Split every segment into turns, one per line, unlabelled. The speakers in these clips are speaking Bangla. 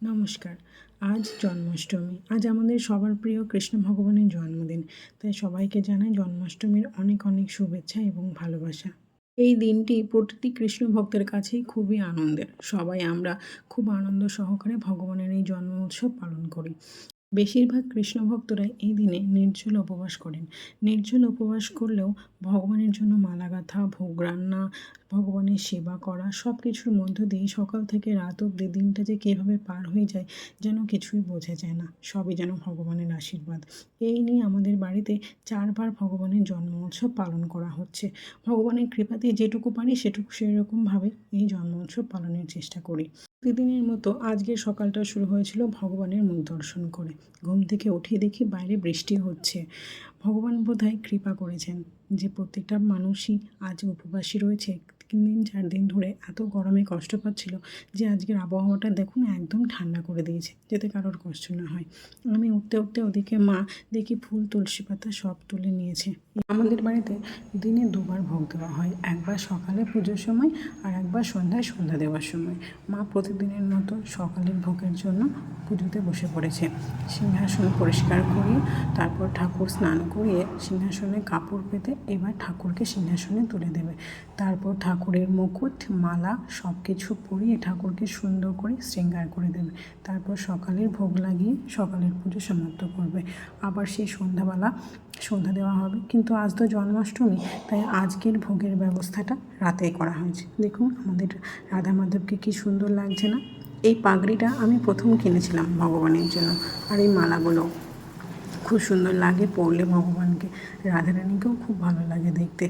নমস্কার। আজ জন্মাষ্টমী। আজ আমাদের সবার প্রিয় কৃষ্ণ ভগবানের জন্মদিন। তাই সবাইকে জানাই জন্মাষ্টমীর অনেক অনেক শুভেচ্ছা এবং ভালোবাসা। এই দিনটি প্রতিটি কৃষ্ণ ভক্তের কাছেই খুবই আনন্দের। সবাই আমরা খুব আনন্দ সহকারে ভগবানের এই জন্ম উৎসব পালন করি। বেশিরভাগ কৃষ্ণ ভক্তরা এই দিনে নির্জল উপবাস করেন। নির্জল উপবাস করলেও ভগবানের জন্য মালা গাঁথা, ভোগ রান্না, ভগবানের সেবা করা সব কিছুর মধ্য দিয়ে সকাল থেকে রাত অবধি দিনটা যে কীভাবে পার হয়ে যায় যেন কিছুই বোঝা যায় না। সবই যেন ভগবানের আশীর্বাদ। এই নিয়ে আমাদের বাড়িতে 4 বার ভগবানের জন্ম উৎসব পালন করা হচ্ছে। ভগবানের কৃপাতে যেটুকু পারি সেটুকু সেরকমভাবে এই জন্ম উৎসব পালনের চেষ্টা করি। প্রতিদিনের মতো আজকের সকালটা শুরু হয়েছিল ভগবানের মুখ দর্শন করে। ঘুম থেকে উঠে দেখি বাইরে বৃষ্টি হচ্ছে। ভগবান বোধহয় কৃপা করেছেন যে প্রত্যেকটা মানুষই আজ উপবাসী রয়েছে। 3 দিন 4 দিন ধরে এত গরমে কষ্ট পাচ্ছিল যে আজকের আবহাওয়াটা দেখুন একদম ঠান্ডা করে দিয়েছে, যাতে কারোর কষ্ট না হয়। আমি উঠতে উঠতে ওদিকে মা দেখি ফুল, তুলসী পাতা সব তুলে নিয়েছে। আমাদের বাড়িতে দিনে 2 বার ভোগ দেওয়া হয়, একবার সকালে পুজোর সময় আর একবার সন্ধ্যায় সন্ধ্যা দেওয়ার সময়। মা প্রতিদিনের মতো সকালের ভোগের জন্য পুজোতে বসে পড়েছে। সিংহাসন পরিষ্কার করিয়ে তারপর ঠাকুর স্নান করিয়ে সিংহাসনে কাপড় পেতে এবার ঠাকুরকে সিংহাসনে তুলে দেবে। তারপর ঠাকুরের মুকুট, মালা সব কিছু পরিয়ে ঠাকুরকে সুন্দর করে শৃঙ্গার করে দেবে। তারপর সকালের ভোগ লাগিয়ে সকালের পুজো সমাপ্ত করবে। আবার সেই সন্ধ্যাবেলা সন্ধ্যা দেওয়া হবে, কিন্তু আজ তো জন্মাষ্টমী, তাই আজকের ভোগের ব্যবস্থাটা রাতেই করা হয়েছে। দেখুন আমাদের রাধা মাধবকে কী সুন্দর লাগছে না? এই পাগড়িটা আমি প্রথম কিনেছিলাম ভগবানের জন্য, আর এই মালাগুলো খুব সুন্দর লাগে পরলে ভগবানকে। রাধারানীকেও খুব ভালো লাগে দেখতে।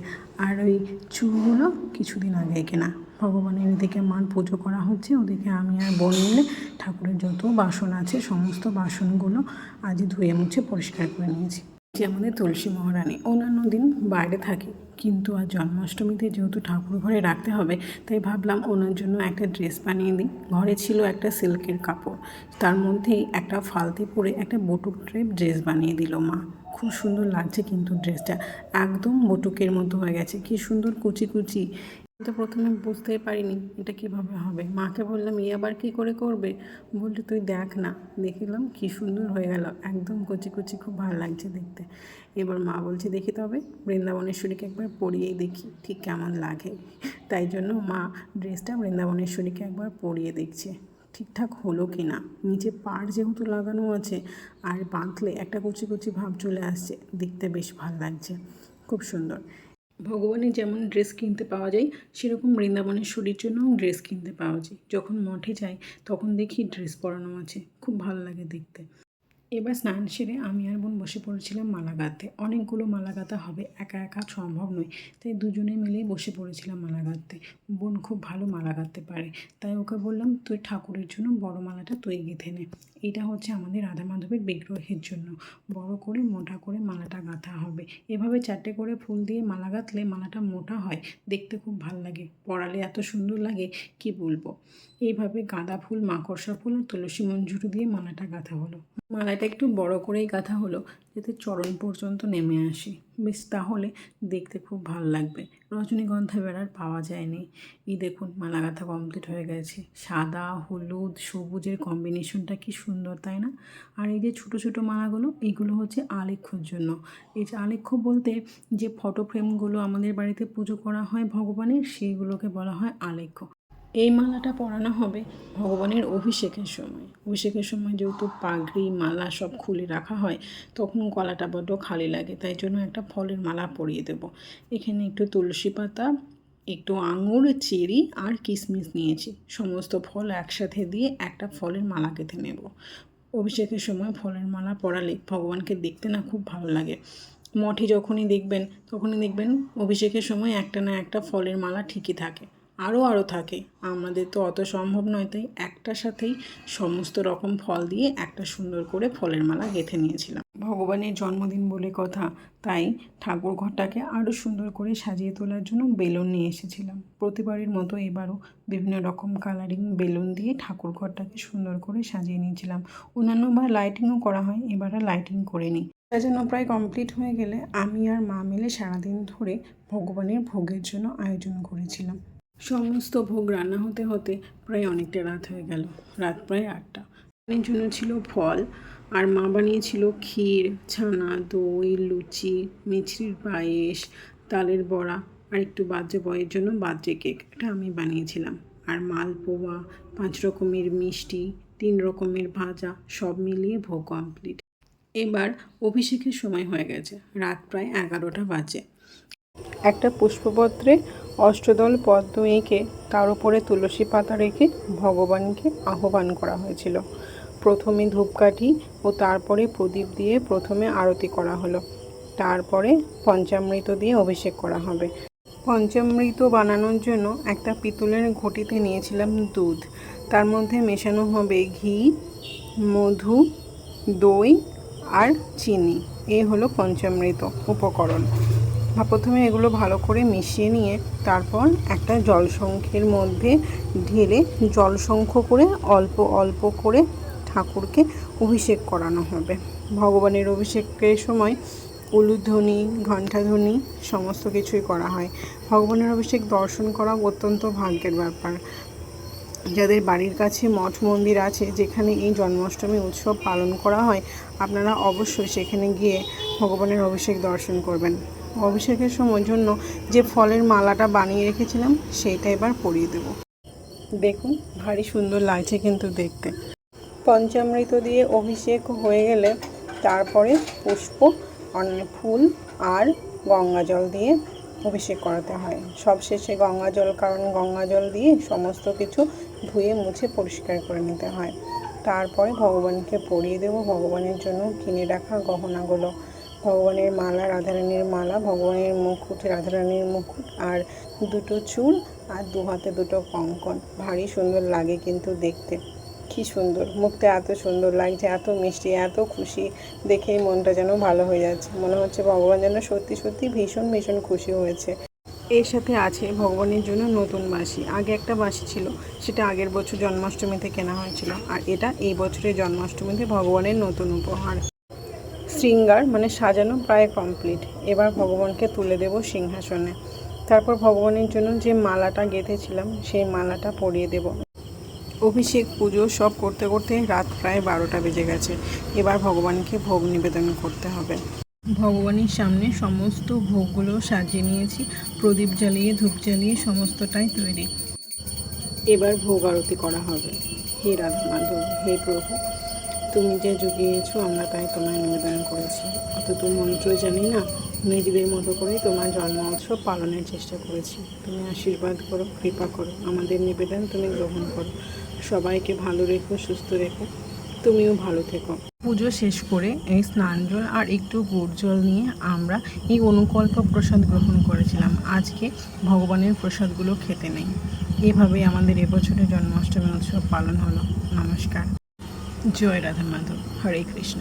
আর ওই চুলগুলো কিছুদিন আগে কেনা। ভগবানের এদিকে মার পুজো করা হচ্ছে, ওদিকে আমি আর বোন মিলে ঠাকুরের যত বাসন আছে সমস্ত বাসনগুলো আজ ধুয়ে মুছে পরিষ্কার করে নিয়েছি। যে আমাদের তুলসী মহারানী অন্যান্য দিন বাইরে থাকে, কিন্তু আজ জন্মাষ্টমীতে যেহেতু ঠাকুর ঘরে রাখতে হবে, তাই ভাবলাম ওনার জন্য একটা ড্রেস বানিয়ে দিই। ঘরে ছিল একটা সিল্কের কাপড়, তার মধ্যেই একটা ফালতি পরে একটা বটুক টাইপ ড্রেস বানিয়ে দিল মা। খুব সুন্দর লাগছে, কিন্তু ড্রেসটা একদম বটুকের মতো হয়ে গেছে। কি সুন্দর কুচি কুচি। তো প্রথমে বুঝতেই পারিনি এটা কিভাবে হবে। মাকে বললাম এই আবার কী করে করবে? বললে তুই দেখ না। দেখলাম কি সুন্দর হয়ে গেল, একদম কচি কচি, খুব ভালো লাগছে দেখতে। এবার মা বলছে দেখি তবে বৃন্দাবনেশ্বরীকে একবার পরিয়েই দেখি ঠিক কেমন লাগে। তাই জন্য মা ড্রেসটা বৃন্দাবনেশ্বরীকে একবার পরিয়ে দেখছে ঠিকঠাক হলো কি না। নিচে পাড় যেহেতু লাগানো আছে, আর বাঁধলে একটা কুচি কুচি ভাব চলে আসছে, দেখতে বেশ ভালো লাগছে, খুব সুন্দর। ভগবানের যেমন ড্রেস কিনতে পাওয়া যায়, সেরকম বৃন্দাবনেশ্বরীর জন্যও ড্রেস কিনতে পাওয়া যায়। যখন মঠে যাই তখন দেখি ড্রেস পরানো আছে, খুব ভালো লাগে দেখতে। এবার স্নান সেরে আমি আর বোন বসে পড়েছিলাম মালা গাঁথতে। অনেকগুলো মালা গাঁথা হবে, একা একা সম্ভব নয়, তাই দুজনে মিলেই বসে পড়েছিলাম মালা গাঁথতে। বোন খুব ভালো মালা গাঁথতে পারে, তাই ওকে বললাম তুই ঠাকুরের জন্য বড় মালাটা তুই গেঁথে নে। এটা হচ্ছে আমাদের রাধা মাধবের বিগ্রহের জন্য বড় করে মোটা করে মালাটা গাঁথা হবে। এভাবে 4টে করে ফুল দিয়ে মালা গাঁথলে মালাটা মোটা হয়, দেখতে খুব ভালো লাগে, পরালে এত সুন্দর লাগে কি বলবো। এইভাবে গাঁদা ফুল, মাকড়সা ফুল আর তুলসী মঞ্জুরি দিয়ে মালাটা গাঁথা হলো। মালাটা একটু বড় করেই গাঁথা হলো যাতে চরণ পর্যন্ত নেমে আসে, বেশ তাহলে দেখতে খুব ভালো লাগবে। রজনীগন্ধা বেড়ার পাওয়া যায়নি। এই দেখুন মালা গাঁথা কমপ্লিট হয়ে গেছে। সাদা, হলুদ, সবুজের কম্বিনেশনটা কি সুন্দর, তাই না? আর এই যে ছোটো ছোটো মালাগুলো, এইগুলো হচ্ছে আলেখ্যর জন্য। এই যে আলেখ্য বলতে যে ফটো ফ্রেমগুলো আমাদের বাড়িতে পুজো করা হয় ভগবানের, সেইগুলোকে বলা হয় আলেখ্য। এই মালাটা পরানো হবে ভগবানের অভিষেকের সময়। অভিষেকের সময় যেহেতু পাগড়ি, মালা সব খুলে রাখা হয়, তখন গলাটা বড্ড খালি লাগে, তাই জন্য একটা ফলের মালা পরিয়ে দেব। এখানে একটু তুলসী পাতা, একটু আঙুর, চেরি আর কিশমিশ নিয়েছি। সমস্ত ফল একসাথে দিয়ে একটা ফলের মালা গেঁথে নেব। অভিষেকের সময় ফলের মালা পরালে ভগবানকে দেখতে না খুব ভালো লাগে। মঠে যখনই দেখবেন তখনই দেখবেন অভিষেকের সময় একটা না একটা ফলের মালা ঠিকই থাকে, আরও থাকে। আমাদের তো অত সম্ভব নয়, তাই একটার সাথেই সমস্ত রকম ফল দিয়ে একটা সুন্দর করে ফলের মালা গেঁথে নিয়েছিলাম। ভগবানের জন্মদিন বলে কথা, তাই ঠাকুর ঘরটাকে আরও সুন্দর করে সাজিয়ে তোলার জন্য বেলুন নিয়ে এসেছিলাম। প্রতিবারের মতো এবারও বিভিন্ন রকম কালারিং বেলুন দিয়ে ঠাকুর ঘরটাকে সুন্দর করে সাজিয়ে নিয়েছিলাম। অন্যান্যবার লাইটিংও করা হয়, এবার আর লাইটিং করিনি। সাজানো প্রায় কমপ্লিট হয়ে গেলে আমি আর মা মিলে সারাদিন ধরে ভগবানের ভোগের জন্য আয়োজন করেছিলাম। সমস্ত ভোগ রান্না হতে হতে প্রায় অনেকটা রাত হয়ে গেল, রাত প্রায় 8টা। এর জন্য ছিল ফল, আর মা বানিয়েছিল ক্ষীর, ছানা, দই, লুচি, মিছরির পায়েস, তালের বড়া, আর একটু বার্থডে বয়ের জন্য বার্থডে কেক, এটা আমি বানিয়েছিলাম। আর মালপোয়া, 5 রকমের মিষ্টি, 3 রকমের ভাজা, সব মিলিয়ে ভোগ কমপ্লিট। এবার অভিষেকের সময় হয়ে গেছে, রাত প্রায় 11টা বাজে। একটা পুষ্পপত্রে অষ্টদল পদ্ম এঁকে তার উপরে তুলসী পাতা রেখে ভগবানকে আহ্বান করা হয়েছিল। প্রথমে ধূপকাঠি ও তারপরে প্রদীপ দিয়ে প্রথমে আরতি করা হলো, তারপরে পঞ্চামৃত দিয়ে অভিষেক করা হবে। পঞ্চামৃত বানানোর জন্য একটা পিতলের ঘটিতে নিয়েছিলাম দুধ, তার মধ্যে মেশানো হবে ঘি, মধু, দই আর চিনি। এই হলো পঞ্চামৃত উপকরণ। প্রথমে এগুলো ভালো করে মিশিয়ে নিয়ে তারপর একটা জলশঙ্খের মধ্যে ঢেলে জলশঙ্খ করে অল্প অল্প করে ঠাকুরকে অভিষেক করানো হবে। ভগবানের অভিষেকের সময় উলুধ্বনি, ঘণ্টাধ্বনি সমস্ত কিছুই করা হয়। ভগবানের অভিষেক দর্শন করা অত্যন্ত ভাগ্যের ব্যাপার। যাদের বাড়ির কাছে মঠ মন্দির আছে যেখানে এই জন্মাষ্টমী উৎসব পালন করা হয়, আপনারা অবশ্যই সেখানে গিয়ে ভগবানের অভিষেক দর্শন করবেন। অভিষেকের সময় জন্য যে ফলের মালাটা বানিয়ে রেখেছিলাম সেইটা এবার পরিয়ে দেব। দেখুন, ভারী সুন্দর লাগছে কিন্তু দেখতে। পঞ্চামৃত দিয়ে অভিষেক হয়ে গেলে তারপরে পুষ্প, ফুল আর গঙ্গা জল দিয়ে অভিষেক করাতে হয়। সবশেষে গঙ্গা জল, কারণ গঙ্গা জল দিয়ে সমস্ত কিছু ধুয়ে মুছে পরিষ্কার করে নিতে হয়। তারপরে ভগবানকে পরিয়ে দেব ভগবানের জন্য কিনে রাখা গহনাগুলো। ভগবানের মালা, রাধারানীর মালা, ভগবানের মুকুট, রাধারানীর মুকুট, আর 2টো চূড়, আর 2 হাতে 2টো কঙ্কন। ভারী সুন্দর লাগে কিন্তু দেখতে। কি সুন্দর, মুখটা এত সুন্দর লাগছে, এত মিষ্টি, এত খুশি, দেখেই মনটা যেন ভালো হয়ে যাচ্ছে। মনে হচ্ছে ভগবান যেন সত্যি সত্যি ভীষণ ভীষণ খুশি হয়েছে। এর সাথে আছে ভগবানের জন্য নতুন বাঁশি। আগে একটা বাঁশি ছিল, সেটা আগের বছর জন্মাষ্টমীতে কেনা হয়েছিল, আর এটা এই বছরের জন্মাষ্টমীতে ভগবানের নতুন উপহার। শৃঙ্গার মানে সাজানো প্রায় কমপ্লিট। এবার ভগবানকে তুলে দেব সিংহাসনে। তারপর ভগবানের জন্য যে মালাটা গেঁথেছিলাম সেই মালাটা পরিয়ে দেব। অভিষেক, পুজো সব করতে করতে রাত প্রায় 12টা বেজে গেছে। এবার ভগবানকে ভোগ নিবেদন করতে হবে। ভগবানের সামনে সমস্ত ভোগগুলো সাজিয়ে নিয়েছি, প্রদীপ জ্বালিয়ে, ধূপ জ্বালিয়ে সমস্তটাই তৈরি। এবার ভোগ আরতি করা হবে। হে রাধা মাধব, হে প্রভু, তুমি যে জুগিয়েছো আমরা তাই তোমায় নিবেদন করেছি। অত তো মন্ত্র জানি না, নিজেদের মতো করেই তোমার জন্ম উৎসব পালনের চেষ্টা করেছি। তুমি আশীর্বাদ করো, কৃপা করো, আমাদের নিবেদন তুমি গ্রহণ করো। সবাইকে ভালো রেখো, সুস্থ রেখো, তুমিও ভালো থেকো। পুজো শেষ করে এই স্নান জল আর একটু গুড় জল নিয়ে আমরা এই অনুকল্প প্রসাদ গ্রহণ করেছিলাম। আজকে ভগবানের প্রসাদগুলো খেতে নেই। এভাবেই আমাদের এবছরের জন্মাষ্টমী উৎসব পালন হলো। নমস্কার। জয় রাধা মাধব, হরে কৃষ্ণ।